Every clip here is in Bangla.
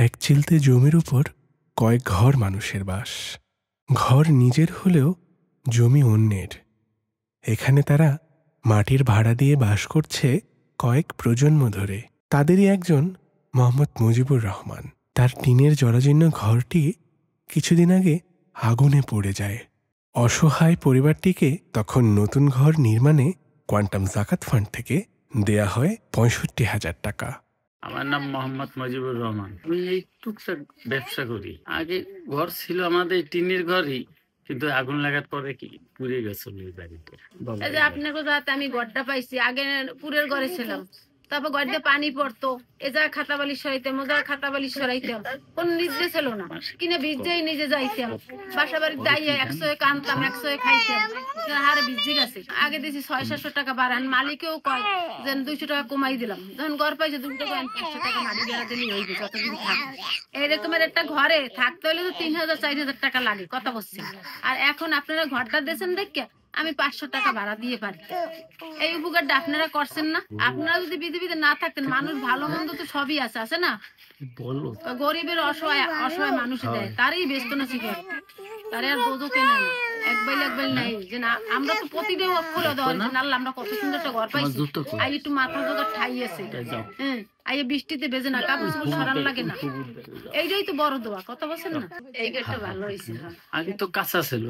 এক চিলতে জমির উপর কয়েক ঘর মানুষের বাস। ঘর নিজের হলেও জমি অন্যের। এখানে তারা মাটির ভাড়া দিয়ে বাস করছে কয়েক প্রজন্ম ধরে। তাদেরই একজন মোহাম্মদ মুজিবুর রহমান। তার টিনের জরাজীর্ণ ঘরটি কিছুদিন আগে আগুনে পড়ে যায়। অসহায় পরিবারটিকে তখন নতুন ঘর নির্মাণে কোয়ান্টাম জাকাত ফান্ড থেকে দেয়া হয় ৬৫,০০০ টাকা। আমার নাম মোহাম্মদ মুজিবুর রহমান। আমি এই টুকটাক ব্যবসা করি। আগে ঘর ছিল আমাদের টিনের ঘরই, কিন্তু আগুন লাগার পরে কি পুড়ে গেছিল এই বাড়িতে। এই যে আপনার কোথাতে আমি ঘরটা পাইছি, আগে পুরের ঘরে ছিলাম, তারপর ঘরে পানি পড়তো, এ যা খাতা বালিশ সরাইতাম, ওজা খাতা বালিশ সরাইতাম, কোন নির্দেশ ছিল না, কিনে ভিজেই নিজে যাইতাম, বাসা বাড়ির দাইয়ে ১০০ কানতাম, ১০০ খাইতাম, হারে ভিজে গেছে। আগে দিয়েছি ৬০০-৭০০ টাকা বাড়ান, মালিকেও কয় যে ২০০ টাকা কমাই দিলাম। যখন ঘর পাইছে ২০০ টাকা ৫০০ টাকা মাটি বেড়া দিলেই হইবে, যতদিন থাক। এইরকমের একটা ঘরে থাকতে হলে তো ৩,০০০-৪,০০০ টাকা লাগে, কথা বলছি। আর এখন আপনারা ঘরটা দিয়েছেন দেখে আমি ৫০০ টাকা ভাড়া দিয়ে পারি। এই উপকারটা আপনারা করছেন না? আপনারা যদি পৃথিবীতে না থাকতেন, মানুষ ভালো মন্দ তো সবই আছে না? গরিবের অসহায় মানুষ দেয়, তারই ব্যস্ত না ছিল, তারে আর দোজো কেনা না, এক বাইল নাই। যে না, আমরা তো প্রতিদিন অক্ষরে দেওয়া না, আমরা কত সুন্দর একটা ঘর পাইছি। আই একটু মাথা জোগাড় ঠাই আছে, হ্যাঁ, আই বৃষ্টিতে বেজে না, কাপড় চোপড় সরান লাগে না। এইটাই তো বড় দোয়া, কথা বলছেন না? এই ঘরটা ভালো হয়েছে। আগে তো কাঁচা ছিল,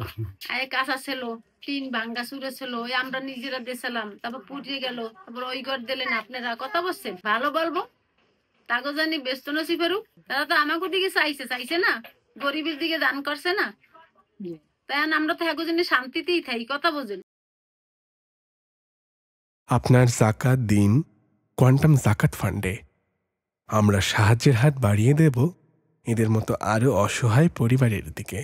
আগে কাঁচা ছিল, টিন ভাঙ্গা চুরে ছিল, আমরা নিজেরা দিয়েছিলাম, তারপর পুড়িয়ে গেল, তারপর ওই ঘর দিলেন আপনারা, কথা বলছেন। ভালো বলবো তাকে জানি ব্যস্ত নসি ফেরুক, তারা তো আমাকে দিকে চাইছে না, গরিবের দিকে দান করছে না, তাই আমরা তো এক জন্য শান্তিতেই থাই, কথা বোঝেন। আপনার জাকাত দিন কোয়ান্টাম জাকাত ফান্ডে। আমরা সাহায্যের হাত বাড়িয়ে দেব এদের মতো আরো অসহায় পরিবারের দিকে।